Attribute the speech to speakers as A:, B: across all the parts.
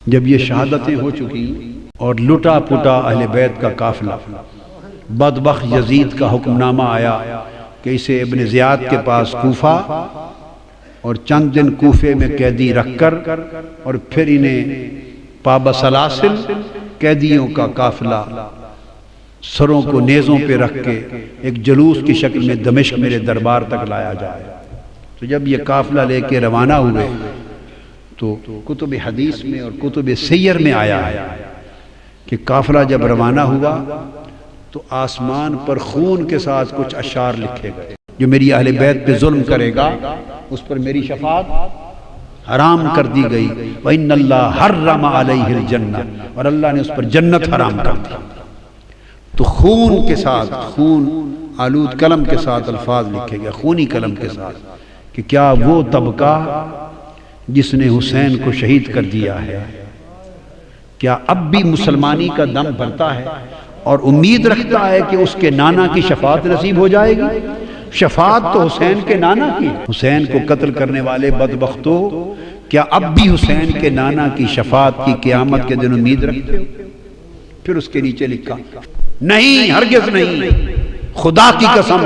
A: جب یہ شہادتیں ہو چکی اور لٹا پٹا اہل بیت کا قافلہ، بدبخت یزید کا حکم نامہ آیا کہ اسے ابن زیاد کے پاس کوفہ اور چند دن کوفے میں قیدی رکھ کر اور پھر انہیں پابسلاسل قیدیوں کا قافلہ سروں کو نیزوں پہ رکھ کے ایک جلوس کی شکل میں دمشق میرے دربار تک لایا جائے۔ تو جب یہ قافلہ لے کے روانہ ہوئے تو کتب حدیث میں اور کتب سیر میں آیا ہے کہ قافلہ جب روانہ ہوا تو آسمان پر خون کے ساتھ کچھ اشعار لکھے گئے، جو میری اہل بیت پہ ظلم کرے گا اس پر میری شفاعت حرام کر دی گئی، وَإِنَّ اللَّهَ حَرَّمَ عَلَيْهِ الْجَنَّةَ، اور اللہ نے اس پر جنت حرام کر دی۔ تو خون کے ساتھ، خون آلود قلم کے ساتھ الفاظ لکھے گئے، خونی قلم کے ساتھ، کہ کیا وہ طبقہ جس نے حسین کو شہید کر دیا ہے کیا اب بھی مسلمانی کا دم بھرتا ہے اور امید رکھتا ہے کہ اس کے نانا کی شفاعت نصیب ہو جائے گی؟ شفاعت تو حسین کے نانا کی، حسین کو قتل کرنے والے بدبختوں، کیا اب بھی حسین کے نانا کی شفاعت کی قیامت کے دن امید رکھتے ہو؟ پھر اس کے نیچے لکھا، نہیں، ہرگز نہیں، خدا کی قسم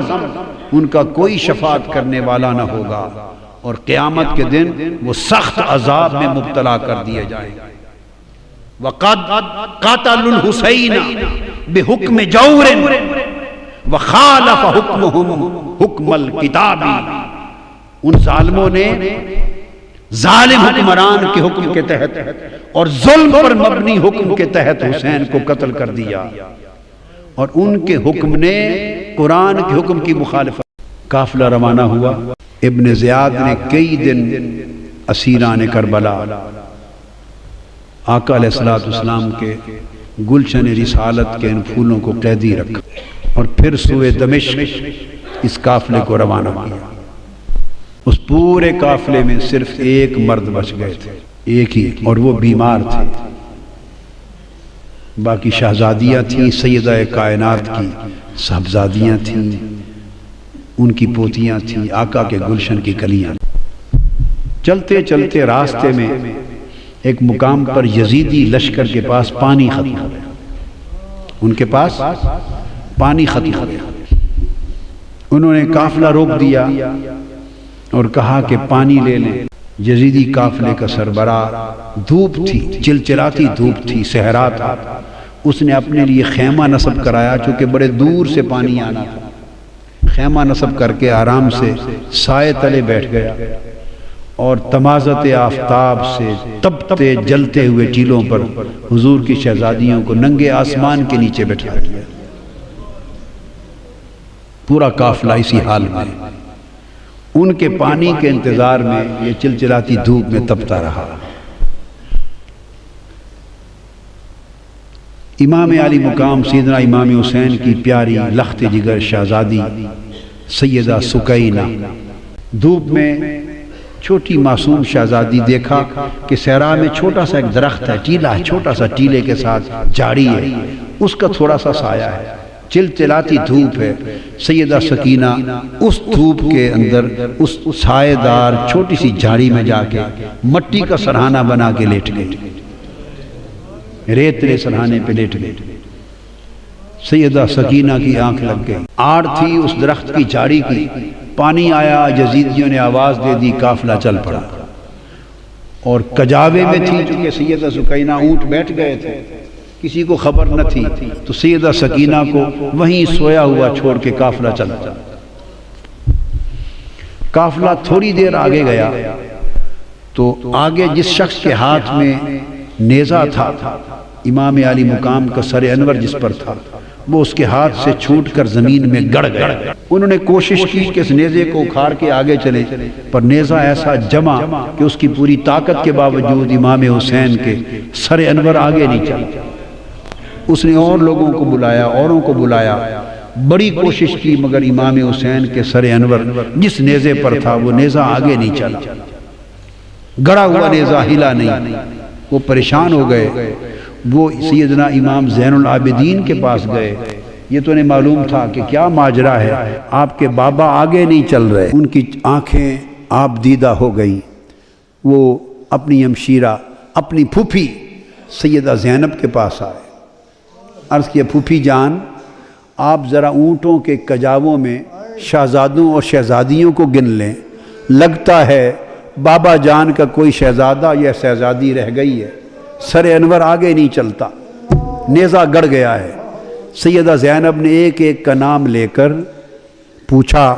A: ان کا کوئی شفاعت کرنے والا نہ ہوگا اور قیامت کے دن وہ سخت عذاب میں مبتلا کر دیے جائیں گے۔ وَقَدْ قَتَلُوا الْحُسَيْنَ بِحُکْمِ جَوْرٍ وَخَالَفَ حُکْمُهُمْ حُکْمَ الْکِتَابِ، ان ظالموں نے ظالم حکمران کے حکم کے تحت اور ظلم پر مبنی حکم کے تحت حسین کو قتل کر دیا، اور ان کے حکم نے قرآن کے حکم کی مخالفت۔ قافلہ روانہ ہوا، ابن زیاد نے کئی دن اسیران کربلا آقا علیہ السلام کے گلشن رسالت کے ان پھولوں کو قیدی رکھا اور پھر سوئے دمشق اس قافلے کو روانہ کیا۔ اس پورے قافلے میں صرف ایک مرد بچ گئے تھے، ایک ہی، اور وہ بیمار تھے۔ باقی شہزادیاں تھیں، سیدہ کائنات کی صاحبزادیاں تھیں، ان کی پوتیاں تھیں، آقا کے گلشن کی کلیاں۔ چلتے چلتے راستے میں ایک مقام پر یزیدی لشکر کے پاس پانی ختم ہو گیا، ان کے پاس پانی ختم ہو گیا۔ انہوں نے قافلہ روک دیا اور کہا کہ پانی لے لیں۔ یزیدی قافلے کا سربراہ، دھوپ تھی، چلچلاتی دھوپ تھی، صحرا تھا، اس نے اپنے لیے خیمہ نصب کرایا، چونکہ بڑے دور سے پانی آنا تھا۔ خیمہ نصب کر کے آرام سے سائے تلے بیٹھ گیا اور تمازت آفتاب سے تپتے جلتے ہوئے ٹیلوں پر حضور کی شہزادیوں کو ننگے آسمان کے نیچے بٹھا دیا۔ پورا قافلہ اسی حال میں ان کے پانی کے انتظار میں یہ چلچلاتی دھوپ میں تپتا رہا۔ امام علی مقام سیدنا امام حسین کی پیاری لخت جگر شہزادی سیدہ سکینہ، دھوپ میں چھوٹی معصوم شہزادی دیکھا کہ صحرا میں چھوٹا سا ایک درخت ہے، ٹیلا ہے، چھوٹا سا ٹیلے کے ساتھ جھاڑی ہے، اس کا تھوڑا سا سایہ ہے، چلچلاتی دھوپ ہے۔ سیدہ سکینہ اس دھوپ کے اندر اس سائے دار چھوٹی سی جھاڑی میں جا کے مٹی کا سرہانہ بنا کے لیٹ گئی، ریتلے سرہانے پہ لیٹ گئی۔ سیدہ سکینہ کی آنکھ لگ گئی، آڑ تھی اس درخت کی جھاڑی کی، پانی آیا، یزیدیوں نے آواز دے دی، قافلہ چل پڑا۔ اور کجاوے میں تھی، چونکہ سیدہ سکینہ، اونٹ بیٹھ گئے تھے، کسی کو خبر نہ تھی، تو سیدہ سکینہ کو وہیں سویا ہوا چھوڑ کے قافلہ چلا۔ قافلہ تھوڑی دیر آگے گیا تو آگے جس شخص کے ہاتھ میں نیزہ تھا، امام علی مقام کا سر انور جس پر تھا، وہ اس کے ہاتھ سے چھوٹ کر زمین میں گڑ گیا۔ انہوں نے کوشش کی کہ اس نیزے کو اکھاڑ کے آگے چلے، پر نیزہ ایسا جمع کہ اس کی پوری طاقت کے باوجود امام حسین کے سر انور آگے نہیں چلا۔ اس نے اور لوگوں کو بلایا، اوروں کو بلایا، بڑی کوشش کی، مگر امام حسین کے سر انور جس نیزے پر تھا وہ نیزہ آگے نہیں چلا، گڑا ہوا نیزہ ہلا نہیں۔ وہ پریشان ہو گئے، وہ سیدنا امام زین العابدین کے پاس گئے۔ یہ تو انہیں معلوم تھا کہ کیا ماجرا ہے، آپ کے بابا آگے نہیں چل رہے۔ ان کی آنکھیں آپ دیدہ ہو گئیں، وہ اپنی ہمشیرہ، اپنی پھوپھی سیدہ زینب کے پاس آئے، عرض کیا پھوپھی جان آپ ذرا اونٹوں کے کجاووں میں شہزادوں اور شہزادیوں کو گن لیں، لگتا ہے بابا جان کا کوئی شہزادہ یا شہزادی رہ گئی ہے، سر انور آگے نہیں چلتا، نیزہ گڑ گیا ہے۔ سیدہ زینب نے ایک ایک کا نام لے کر پوچھا،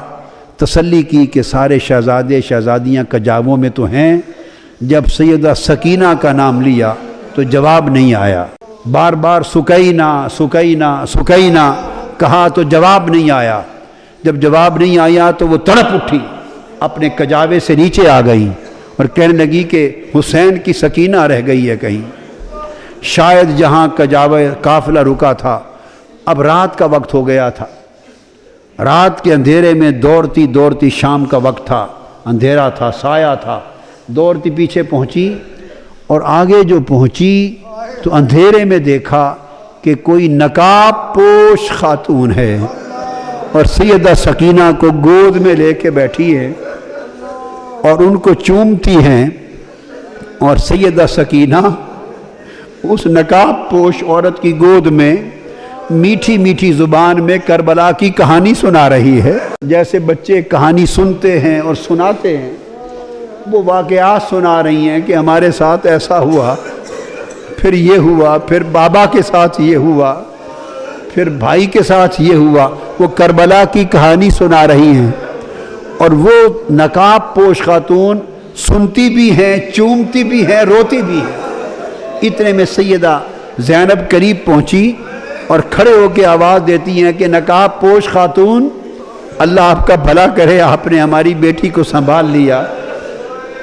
A: تسلی کی کہ سارے شہزادے شہزادیاں کجاووں میں تو ہیں۔ جب سیدہ سکینہ کا نام لیا تو جواب نہیں آیا، بار بار سکینہ سکینہ سکینہ کہا تو جواب نہیں آیا۔ جب جواب نہیں آیا تو وہ تڑپ اٹھی، اپنے کجاوے سے نیچے آ گئی اور کہنے لگی کہ حسین کی سکینہ رہ گئی ہے کہیں۔ شاید جہاں کجاوے قافلہ رکا تھا اب رات کا وقت ہو گیا تھا، رات کے اندھیرے میں دوڑتی دوڑتی، شام کا وقت تھا، اندھیرا تھا، سایہ تھا، دوڑتی پیچھے پہنچی اور آگے جو پہنچی تو اندھیرے میں دیکھا کہ کوئی نقاب پوش خاتون ہے اور سیدہ سکینہ کو گود میں لے کے بیٹھی ہے اور ان کو چومتی ہیں، اور سیدہ سکینہ اس نقاب پوش عورت کی گود میں میٹھی میٹھی زبان میں کربلا کی کہانی سنا رہی ہے۔ جیسے بچے کہانی سنتے ہیں اور سناتے ہیں، وہ واقعات سنا رہی ہیں کہ ہمارے ساتھ ایسا ہوا، پھر یہ ہوا، پھر بابا کے ساتھ یہ ہوا، پھر بھائی کے ساتھ یہ ہوا۔ وہ کربلا کی کہانی سنا رہی ہیں اور وہ نقاب پوش خاتون سنتی بھی ہیں، چومتی بھی ہیں، روتی بھی ہیں۔ اتنے میں سیدہ زینب قریب پہنچی اور کھڑے ہو کے آواز دیتی ہیں کہ نقاب پوش خاتون، اللہ آپ کا بھلا کرے، آپ نے ہماری بیٹی کو سنبھال لیا،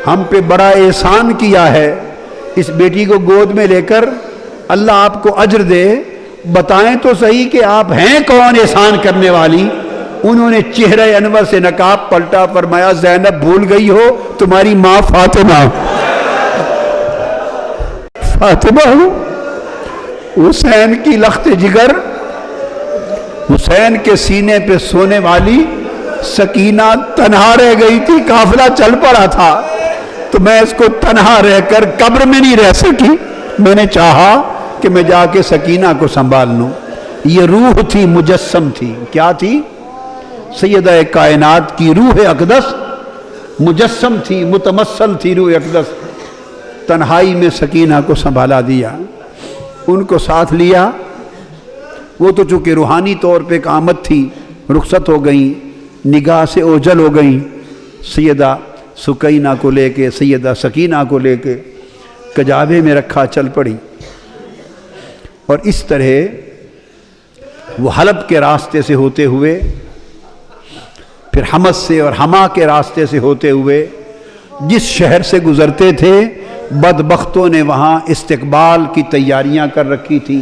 A: ہم پہ بڑا احسان کیا ہے، اس بیٹی کو گود میں لے کر اللہ آپ کو اجر دے، بتائیں تو صحیح کہ آپ ہیں کون احسان کرنے والی۔ انہوں نے چہرہ انور سے نقاب پلٹا، فرمایا زینب بھول گئی ہو تمہاری ماں فاطمہ، فاطمہ حسین کی لخت جگر، حسین کے سینے پہ سونے والی سکینہ تنہا رہ گئی تھی، قافلہ چل پڑا تھا تو میں اس کو تنہا رہ کر قبر میں نہیں رہ سکی، میں نے چاہا کہ میں جا کے سکینہ کو سنبھال لوں۔ یہ روح تھی، مجسم تھی، کیا تھی؟ سیدہ کائنات کی روح اقدس مجسم تھی، متمثل تھی روح اقدس۔ تنہائی میں سکینہ کو سنبھالا دیا، ان کو ساتھ لیا۔ وہ تو چونکہ روحانی طور پہ ایک آمد تھی، رخصت ہو گئیں، نگاہ سے اوجھل ہو گئیں۔ سیدہ سکینہ کو لے کے، سیدہ سکینہ کو لے کے کجاوے میں رکھا، چل پڑی۔ اور اس طرح وہ حلب کے راستے سے ہوتے ہوئے، پھر حمص سے اور حما کے راستے سے ہوتے ہوئے جس شہر سے گزرتے تھے، بدبختوں نے وہاں استقبال کی تیاریاں کر رکھی تھیں،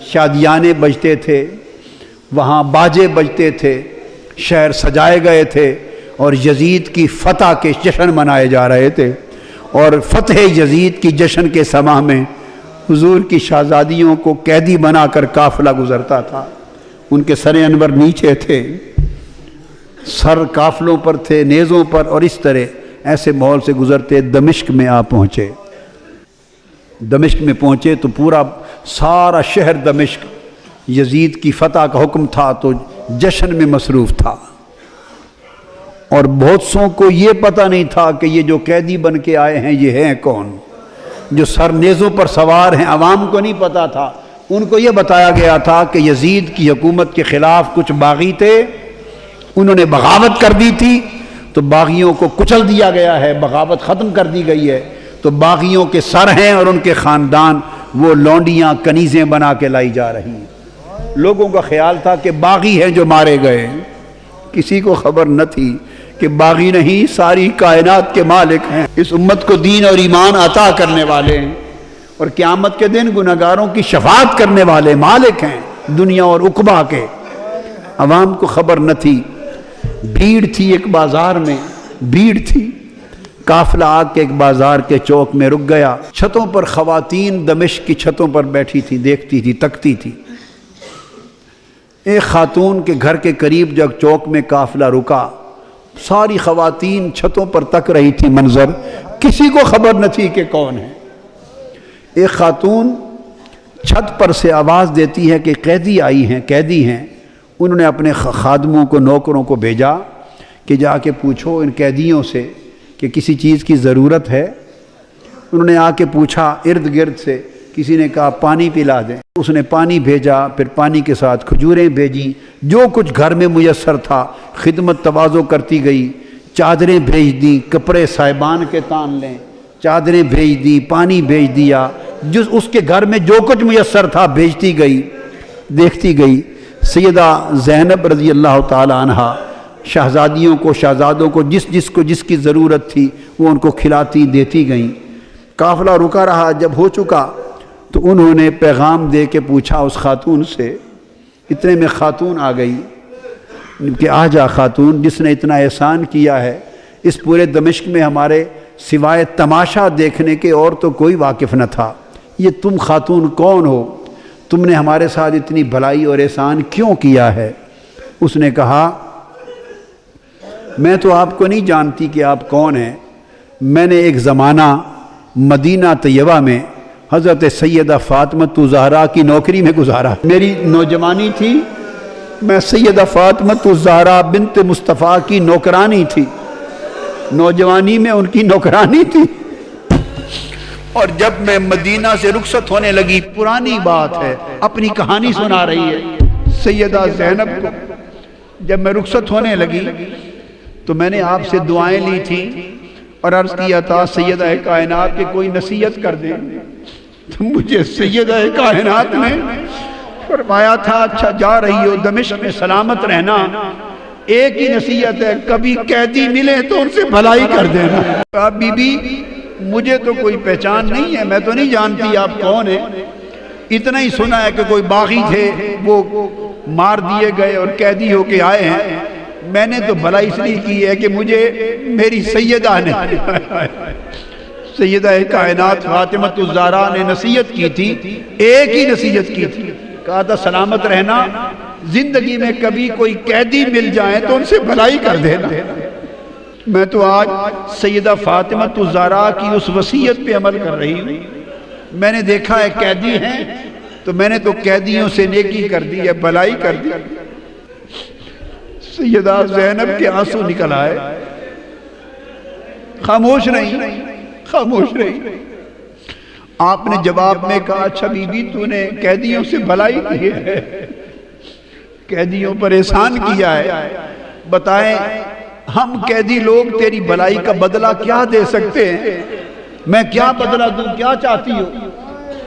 A: شادیانے بجتے تھے، وہاں باجے بجتے تھے، شہر سجائے گئے تھے اور یزید کی فتح کے جشن منائے جا رہے تھے۔ اور فتح یزید کی جشن کے سماں میں حضور کی شہزادیوں کو قیدی بنا کر قافلہ گزرتا تھا، ان کے سر انور نیچے تھے، سر قافلوں پر تھے، نیزوں پر، اور اس طرح ایسے ماحول سے گزرتے دمشق میں آ پہنچے۔ دمشق میں پہنچے تو پورا سارا شہر دمشق یزید کی فتح کا حکم تھا تو جشن میں مصروف تھا، اور بہت سوں کو یہ پتہ نہیں تھا کہ یہ جو قیدی بن کے آئے ہیں یہ ہیں کون، جو سر نیزوں پر سوار ہیں، عوام کو نہیں پتہ تھا۔ ان کو یہ بتایا گیا تھا کہ یزید کی حکومت کے خلاف کچھ باغی تھے، انہوں نے بغاوت کر دی تھی تو باغیوں کو کچل دیا گیا ہے، بغاوت ختم کر دی گئی ہے، تو باغیوں کے سر ہیں اور ان کے خاندان وہ لونڈیاں کنیزیں بنا کے لائی جا رہی ہیں۔ لوگوں کا خیال تھا کہ باغی ہیں جو مارے گئے، کسی کو خبر نہ تھی کہ باغی نہیں، ساری کائنات کے مالک ہیں، اس امت کو دین اور ایمان عطا کرنے والے ہیں اور قیامت کے دن گنہگاروں کی شفاعت کرنے والے مالک ہیں دنیا اور عقبہ کے۔ عوام کو خبر نہ تھی، بھیڑ تھی ایک بازار میں، بھیڑ تھی، قافلہ آ کے ایک بازار کے چوک میں رک گیا۔ چھتوں پر خواتین دمشق کی چھتوں پر بیٹھی تھی، دیکھتی تھی، تکتی تھی۔ ایک خاتون کے گھر کے قریب جب چوک میں قافلہ رکا، ساری خواتین چھتوں پر تک رہی تھی، منظر کسی کو خبر نہ تھی کہ کون ہے۔ ایک خاتون چھت پر سے آواز دیتی ہے کہ قیدی آئی ہیں، قیدی ہیں۔ انہوں نے اپنے خادموں کو، نوکروں کو بھیجا کہ جا کے پوچھو ان قیدیوں سے کہ کسی چیز کی ضرورت ہے۔ انہوں نے آ کے پوچھا ارد گرد سے، کسی نے کہا پانی پلا دیں، اس نے پانی بھیجا، پھر پانی کے ساتھ کھجوریں بھیجیں، جو کچھ گھر میں میسر تھا خدمت تواضع کرتی گئی، چادریں بھیج دیں، کپڑے صاحبان کے تان لیں، چادریں بھیج دی، پانی بھیج دیا، جس اس کے گھر میں جو کچھ میسر تھا بھیجتی گئی، دیکھتی گئی۔ سیدہ زینب رضی اللہ تعالی عنہ شہزادیوں کو، شہزادوں کو جس کی ضرورت تھی وہ ان کو کھلاتی دیتی گئیں۔ قافلہ رکا رہا، جب ہو چکا تو انہوں نے پیغام دے کے پوچھا اس خاتون سے، اتنے میں خاتون آ گئی کہ آ جا خاتون، جس نے اتنا احسان کیا ہے اس پورے دمشق میں ہمارے سوائے تماشا دیکھنے کے اور تو کوئی واقف نہ تھا، یہ تم خاتون کون ہو؟ تم نے ہمارے ساتھ اتنی بھلائی اور احسان کیوں کیا ہے؟ اس نے کہا میں تو آپ کو نہیں جانتی کہ آپ کون ہیں، میں نے ایک زمانہ مدینہ طیبہ میں حضرت سیدہ فاطمۃ الزہرا کی نوکری میں گزارا۔ میری نوجوانی تھی، میں سیدہ فاطمۃ الزہرا بنت مصطفیٰ کی نوکرانی تھی، نوجوانی میں ان کی نوکرانی تھی، اور جب میں مدینہ سے رخصت ہونے لگی، پرانی بات ہے، اپنی کہانی سنا رہی ہے سیدہ زینب کو، جب میں رخصت ہونے لگی تو میں نے آپ سے دعائیں لی تھیں اور عرض کیا تھا سیدہ کائنات کے کوئی نصیحت کر دیں، تو مجھے سیدہ کائنات نے فرمایا تھا اچھا جا رہی ہو دمشق میں سلامت رہنا، ایک ہی نصیحت ہے، کبھی قیدی ملے تو ان سے بھلائی کر دینا۔ بی بی مجھے تو کوئی پہچان نہیں ہے، میں تو نہیں جانتی آپ کون ہیں، اتنا ہی سنا ہے کہ کوئی باغی تھے وہ مار دیے گئے اور قیدی ہو کے آئے ہیں، میں نے تو بھلائی اس لیے کی ہے کہ مجھے میری سیدہ نے، سیدہ کائنات فاطمۃ الزہرا نے نصیحت کی تھی، ایک ہی نصیحت کی تھی، کہا تھا سلامت رہنا، زندگی میں کبھی کوئی قیدی مل جائیں تو ان سے بھلائی کر دینا۔ میں تو آج سیدہ فاطمۃ الزہرا کی اس وصیت پہ عمل کر رہی ہوں، میں نے دیکھا ہے قیدی ہیں تو میں نے تو قیدیوں سے نیکی کر دی ہے، بھلائی کر دی۔ سیدہ زینب کے آنسو نکل آئے، خاموش نہیں، خاموش رہی۔ آپ نے جواب میں کہا اچھا بی بی تو نے قیدیوں سے بھلائی کی ہے، قیدیوں پر احسان کیا ہے، بتائیں ہم قیدی لوگ تیری بھلائی کا بدلہ کیا دے سکتے ہیں؟ میں کیا بدلہ دوں، کیا چاہتی ہو؟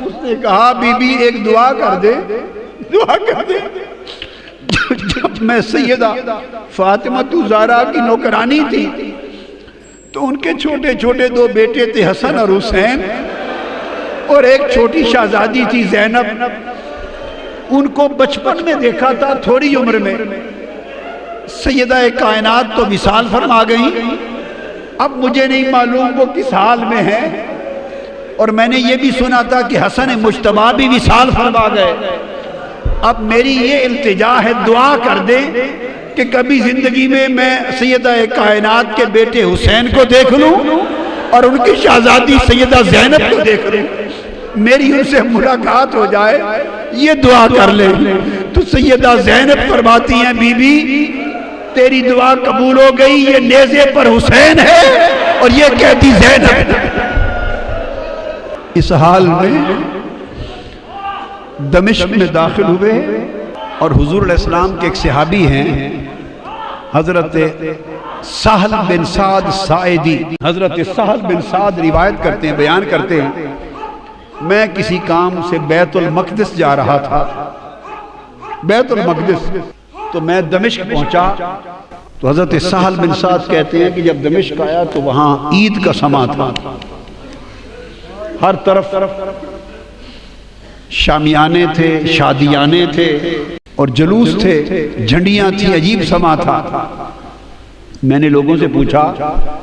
A: اس نے کہا بی بی ایک دعا کر دے، دعا کر دے۔ جب میں سیدہ فاطمۃ الزہرا کی نوکرانی تھی تو ان کے چھوٹے چھوٹے دو بیٹے تھے حسن اور حسین، اور ایک چھوٹی شہزادی تھی زینب، ان کو بچپن میں دیکھا تھا تھوڑی عمر میں، سیدہ کائنات تو وصال فرما گئی، اب مجھے نہیں معلوم وہ کس حال میں ہیں، اور میں نے یہ بھی سنا تھا کہ حسن مجتبیٰ بھی وصال فرما گئے۔ اب میری یہ التجا ہے دعا کر دیں کہ کبھی زندگی میں سیدہ کائنات کے بیٹے حسین کو دیکھ لوں اور ان کی شہزادی سیدہ زینب کو دیکھ لوں، میری ان سے ملاقات ہو جائے، یہ دعا کر لیں۔ تو سیدہ زینب فرماتی ہیں بی بی تیری دعا قبول ہو گئی، یہ نیزے پر حسین ہے اور یہ قیدی زینب۔ اس حال میں دمشق میں داخل ہوئے اور حضور علیہ السلام کے ایک صحابی ہیں حضرت سہل بن سعد ساعدی، حضرت سہل بن سعد روایت کرتے ہیں، بیان کرتے ہیں میں کسی کام سے بیت المقدس جا رہا تھا، بیت المقدس، تو میں دمشق پہنچا تو حضرت سہل بن سعد کہتے ہیں کہ جب دمشق آیا تو وہاں عید کا سما تھا، ہر طرف شامیانے تھے، شادیانے تھے اور جلوس تھے، جھنڈیاں تھیں، عجیب سما تھا۔ میں نے لوگوں سے پوچھا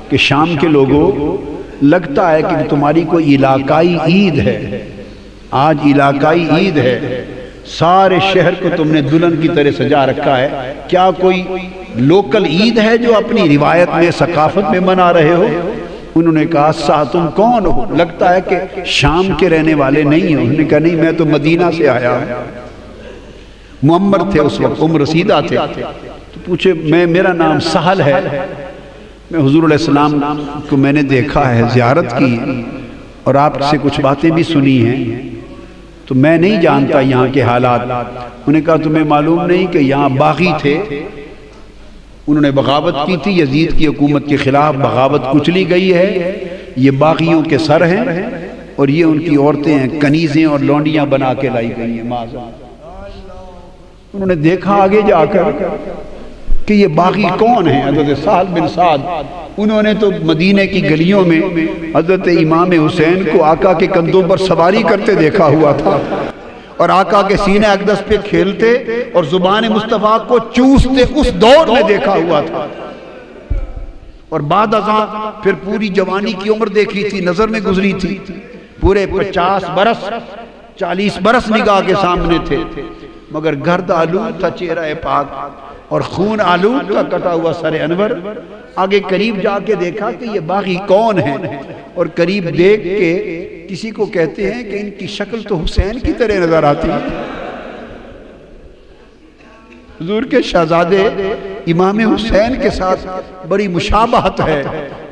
A: کہ شام کے لوگوں لگتا ہے کہ تمہاری کوئی علاقائی عید ہے، آج علاقائی عید ہے، سارے شہر کو تم نے دلہن کی طرح سجا رکھا ہے، کیا کوئی لوکل عید ہے جو اپنی روایت میں ثقافت میں منا رہے ہو؟ انہوں نے کہا تم کون ہو؟ لگتا ہے کہ شام کے رہنے والے نہیں ہو۔ انہوں نے کہا نہیں، میں تو مدینہ سے آیا ہوں۔ معمر تھے اس وقت، عمر رسیدہ تھے۔ تو پوچھے میرا نام سہل ہے، میں حضور علیہ السلام کو میں نے دیکھا ہے، زیارت کی اور آپ سے کچھ باتیں بھی سنی ہیں، تو میں نہیں جانتا یہاں کے حالات۔ انہوں نے کہا تمہیں معلوم نہیں کہ یہاں باغی تھے، انہوں نے بغاوت کی تھی، یزید کی حکومت کے خلاف بغاوت کچلی گئی ہے، یہ باغیوں کے سر ہیں اور یہ ان کی عورتیں ہیں، کنیزیں اور لونڈیاں بنا کے لائی گئی ہیں۔ انہوں نے دیکھا آگے جا کر کہ یہ باغی کون ہیں؟ حضرت سہل بن سعد۔ انہوں نے تو مدینہ کی گلیوں میں حضرت امام حسین کو آقا کے کندھوں پر سواری کرتے دیکھا ہوا تھا، اور آقا کے سینہ اقدس پہ کھیلتے اور زبان مصطفیٰ کو چوستے اس دور میں دیکھا ہوا تھا، اور بعد ازاں پھر پوری جوانی کی عمر دیکھی تھی، نظر میں گزری تھی، پورے 50 برس 40 برس نگاہ کے سامنے تھے، مگر گرد آلود تھا چہرہ پاک اور خون آلود کا کٹا ہوا سر انور۔ آگے قریب جا کے دیکھا کہ یہ باغی کون ہیں، اور قریب دیکھ کے کسی کو کہتے ہیں کہ ان کی شکل تو حسین کی طرح نظر آتی ہے۔ حضور کے شہزادے امام حسین کے ساتھ بڑی مشابہت ہے،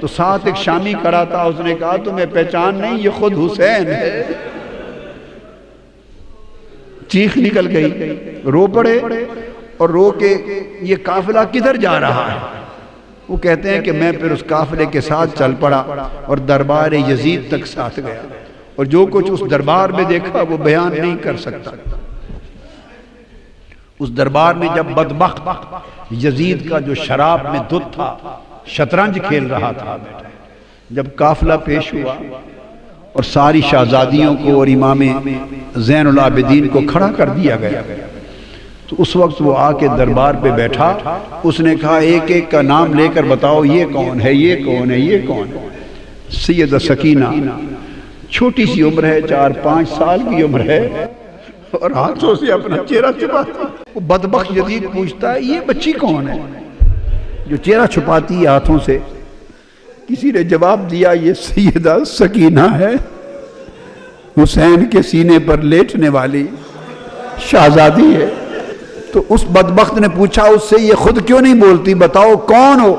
A: تو ساتھ ایک شامی کھڑا تھا، اس نے کہا تمہیں پہچان نہیں، یہ خود حسین ہے۔ چیخ نکل گئی، رو پڑے اور رو کے یہ قافلہ کدھر جا رہا ہے؟ وہ کہتے ہیں کہ میں پھر اس قافلے کے ساتھ چل پڑا اور دربار یزید تک ساتھ گیا، اور جو کچھ اس دربار میں دیکھا وہ بیان نہیں کر سکتا۔ اس دربار میں جب بدبخت یزید کا جو شراب میں دھت تھا، شطرنج کھیل رہا تھا، جب قافلہ پیش ہوا اور ساری شہزادیوں کو اور امام زین العابدین کو کھڑا کر دیا گیا، تو اس وقت وہ آ کے دربار پہ بیٹھا، اس نے کہا ایک ایک کا نام لے کر بتاؤ، یہ کون ہے، یہ کون ہے، یہ کون ہے؟ سیدہ سکینہ چھوٹی سی عمر ہے، 4-5 سال کی عمر ہے، اور ہاتھوں سے اپنا چہرہ چھپاتی۔ وہ بدبخت یزید پوچھتا ہے یہ بچی کون ہے جو چہرہ چھپاتی ہے ہاتھوں سے؟ کسی نے جواب دیا یہ سیدہ سکینہ ہے، حسین کے سینے پر لیٹنے والی شہزادی ہے۔ تو اس بدبخت نے پوچھا اس سے یہ خود کیوں نہیں بولتی، بتاؤ کون ہو؟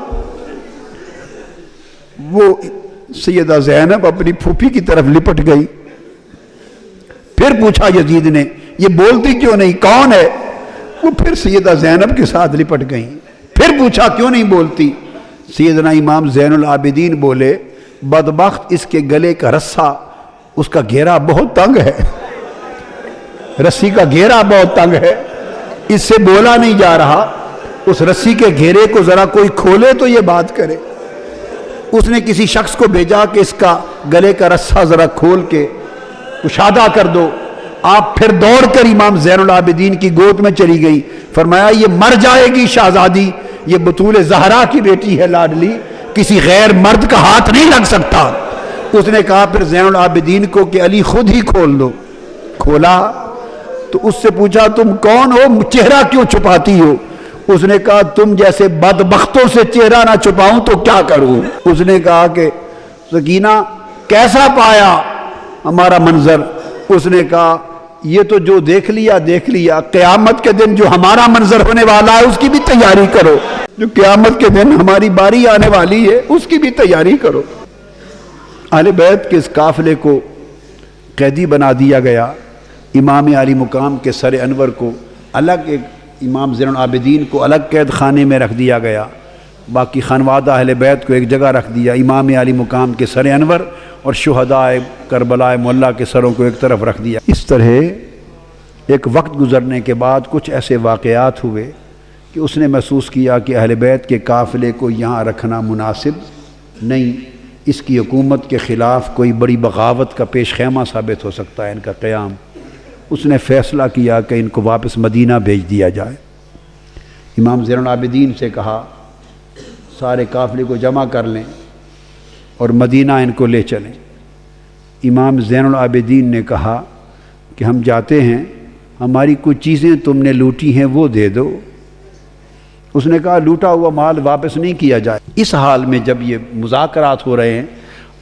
A: وہ سیدہ زینب اپنی پھوپھی کی طرف لپٹ گئی۔ پھر پوچھا یزید نے یہ بولتی کیوں نہیں، کون ہے؟ وہ پھر سیدہ زینب کے ساتھ لپٹ گئی۔ پھر پوچھا کیوں نہیں بولتی؟ سیدنا امام زین العابدین بولے بدبخت اس کے گلے کا رسہ، اس کا گھیرا بہت تنگ ہے، رسی کا گھیرا بہت تنگ ہے، اس سے بولا نہیں جا رہا، اس رسی کے گھیرے کو ذرا کوئی کھولے تو یہ بات کرے۔ اس نے کسی شخص کو بھیجا کہ اس کا گلے کا رسہ ذرا کھول کے کشادہ کر دو۔ آپ پھر دوڑ کر امام زین العابدین کی گود میں چلی گئی، فرمایا یہ مر جائے گی شہزادی، یہ بطول زہرا کی بیٹی ہے لاڈلی، کسی غیر مرد کا ہاتھ نہیں لگ سکتا۔ اس نے کہا پھر زین العابدین کو کہ علی خود ہی کھول دو۔ کھولا تو اس سے پوچھا تم کون ہو، چہرہ کیوں چھپاتی ہو؟ اس نے کہا تم جیسے بدبختوں سے چہرہ نہ چھپاؤں تو کیا کروں؟ اس نے کہا کہ سکینہ کیسا پایا ہمارا منظر؟ اس نے کہا یہ تو جو دیکھ لیا دیکھ لیا، قیامت کے دن جو ہمارا منظر ہونے والا ہے اس کی بھی تیاری کرو، جو قیامت کے دن ہماری باری آنے والی ہے اس کی بھی تیاری کرو۔ اہل بیت کے اس قافلے کو قیدی بنا دیا گیا، امام علی مقام کے سر انور کو الگ، ایک امام زین العابدین کو الگ قید خانے میں رکھ دیا گیا، باقی خانوادہ اہل بیت کو ایک جگہ رکھ دیا، امام علی مقام کے سر انور اور شہداء کربلا معلیٰ کے سروں کو ایک طرف رکھ دیا۔ اس طرح ایک وقت گزرنے کے بعد کچھ ایسے واقعات ہوئے کہ اس نے محسوس کیا کہ اہل بیت کے قافلے کو یہاں رکھنا مناسب نہیں، اس کی حکومت کے خلاف کوئی بڑی بغاوت کا پیش خیمہ ثابت ہو سکتا ہے ان کا قیام۔ اس نے فیصلہ کیا کہ ان کو واپس مدینہ بھیج دیا جائے۔ امام زین العابدین سے کہا سارے قافلے کو جمع کر لیں اور مدینہ ان کو لے چلیں۔ امام زین العابدین نے کہا کہ ہم جاتے ہیں، ہماری کچھ چیزیں تم نے لوٹی ہیں وہ دے دو۔ اس نے کہا لوٹا ہوا مال واپس نہیں کیا جائے۔ اس حال میں جب یہ مذاکرات ہو رہے ہیں